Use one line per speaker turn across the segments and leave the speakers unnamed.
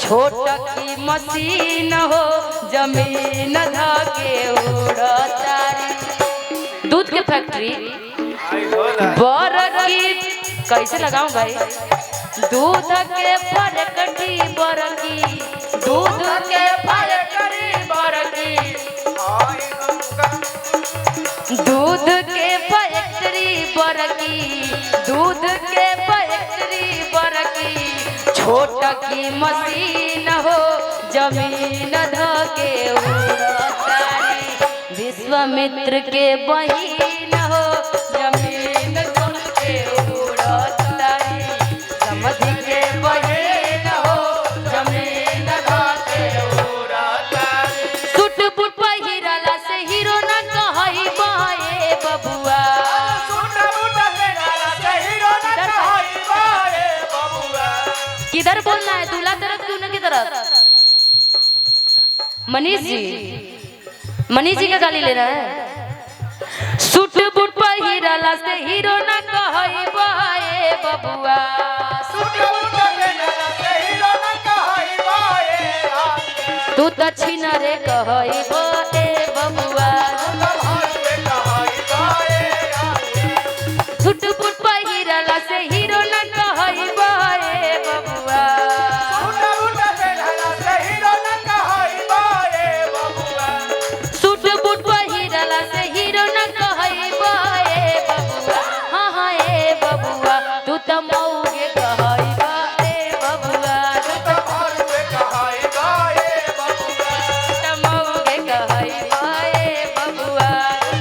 छोटा की मशीन हो जमीन धाके उड़तारी। दूध के फैक्ट्री बरकी कैसे लगाऊं भाई? दूध के फैक्ट्री बरकी, दूध के फैक्ट्री बरकी, दूध के फैक्ट्री बरकी, दूध के फैक्ट्री बरकी। छोटा की मशीन हो जमीन धके उड़तारी। विश्वामित्र के बहिन हो जमीन धके उड़तारी। समधि के बहिन हो जमीन धके उड़तारी। सूट बूट पहिरला से हीरो न कहई बाए बबुआ। सूट बूट पहिरला से हीरो न कहई बाए बबुआ। किधर बोलना है? दूल्हा तरफ क्यों ना की तरफ? मनीष जी, मनीष जी का गाली ले रहा है। सूट बूट पहिरला से हीरो ना कहई बाए बबुआ। सूट बूट पहिरला से हीरो ना कहई बाए। तू त छिनरे कहई बाए बबुआ। सूट बूट पहिरला से हीरो ना कहई बाए बबुआ। सूट बूट पहिरला से हीरो न कहई बाए बबुआ। हाँ हाँ ए बबुआ, तू त मौगे कहई बाए बबुआ। तू त मौगे कहई बाए बबुआ। तू त मौगे कहई बाए बबुआ। तू त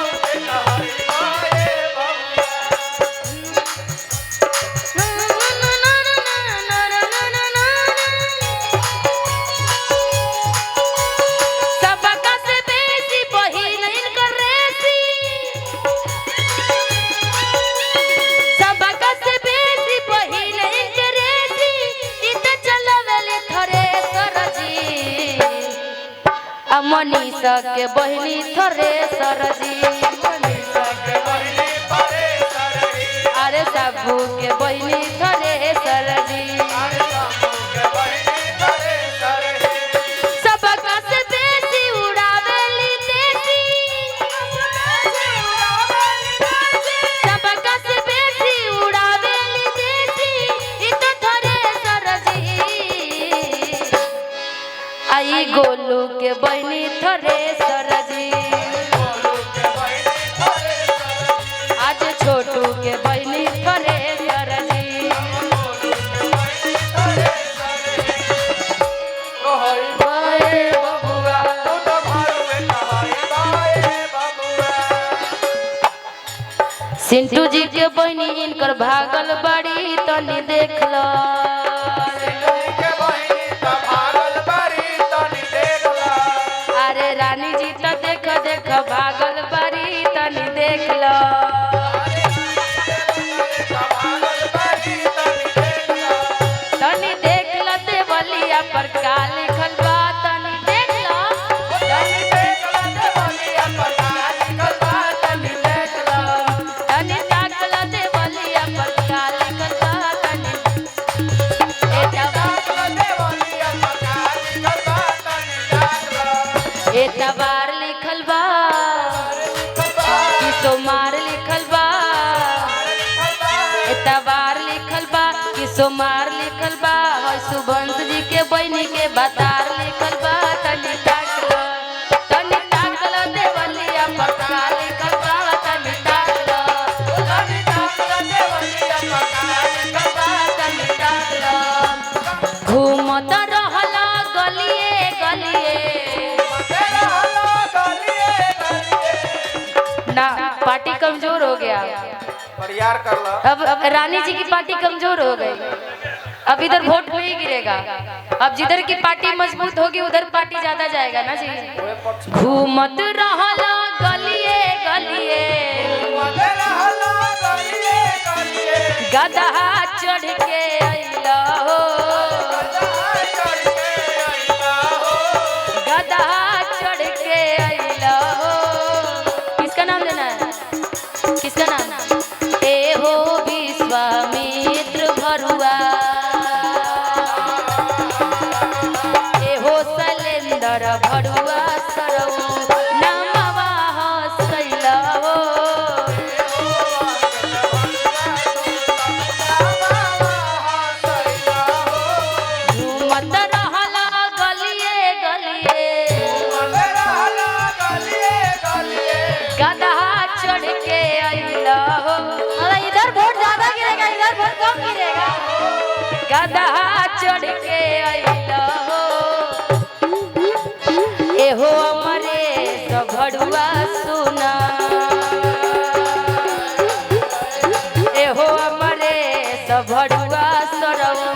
मौगे कहई बाए बबुआ। सबका से बेसी बहिन इनकर रेसी। सबका से बेसी बहिन इनकर रेसी। इ त चलवेले थ्रेसर जी। आ मनीषा के बहिनी थ्रेसर जी। मनीषा के बहिनी थ्रेसर जी। अरे साबू के बहिनी थ्रेसर जी। सबका से बेसी उड़ावेली देसी। सबका से बेसी उड़ावेली देसी। इ त थ्रेसर जी। आई गोलू के बहिनी थ्रेसर जी। आज छोटू के बहिनी थ्रेसर जी। सिंटू जी के बहिनी इनकर भागल बड़ी तनी देख लो। अरे रानी जी तो देख देख भागल बड़ी तनी देख लो। तनी देख लो देवलिया पर का लिखल बा। तनी देख लो। तनी देख लो देवलिया पर का लिखल बा। तनी देख लो। तनी ताक लो देवलिया पर का लिखल बा। तनी ए तबार लो देवलिया पर का लिखल बा। तनी ताक लो। ए तबार लिखल बा कि सोमार लिखल बा। ए तबार लिखल बा कि सोमार लिखल बा। और सुबंत जी के बहिनी के बतार लिखल बा। तनी ताक लो। तनी ताक लो देवलिया पर का लिखल बा। तनी ताक लो। तनी ताक लो देवलिया पर का लिखल बा। तनी ताक लो। घूमत रहला गलिए गलिए। ना पार्टी कमजोर हो गया।
यार कर लो।
अब रानी जी की पार्टी कमजोर हो गई। अब इधर वोट नहीं गिरेगा। अब जिधर की पार्टी मजबूत होगी उधर पार्टी ज्यादा जाएगा ना जी। घूमत रहला गलिए गलिए। गधा चढ़ के अइला हो। गधा चढ़ के अइला हो। किसका नाम लेना है? किसका नाम? ए हो विश्वामित्र भरुआ। कर भरुआ सरऊ नामवा हसैला हो झूमत रहला गलिए गलिए गधा चढ़ के अइला हो
अरे इधर वोट ज्यादा गिरेगा, इधर वोट कम गिरेगा।
गधा चढ़ के अइला हो एहो हमरे भरुआ सुना एहो हमरे भरुआ सरऊ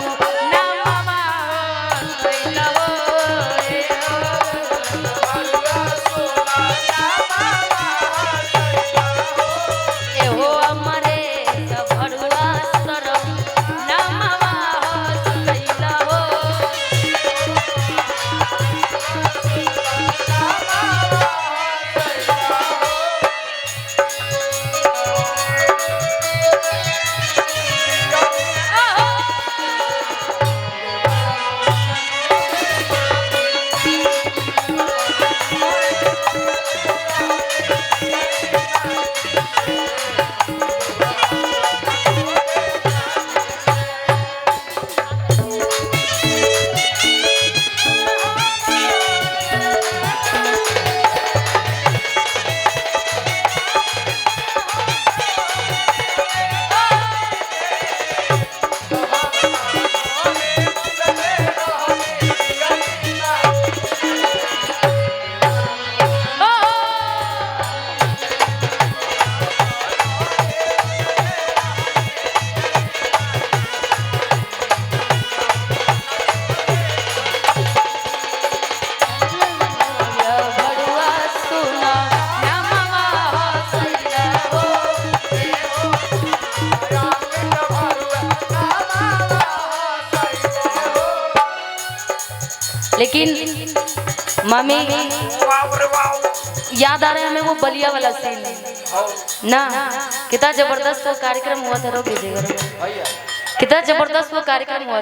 नामवा हसैला हो एहो हमरे भरुआ सरऊ नामवा हसैला हो भरुआ सुना नामवा हसैला हो लेकिन मम्मी याद आ रहा है हमें वो बलिया वाला सीन ना कितना जबरदस्त वो कार्यक्रम हुआ था। रोक दीजिएगा, कितना जबरदस्त वो कार्यक्रम हुआ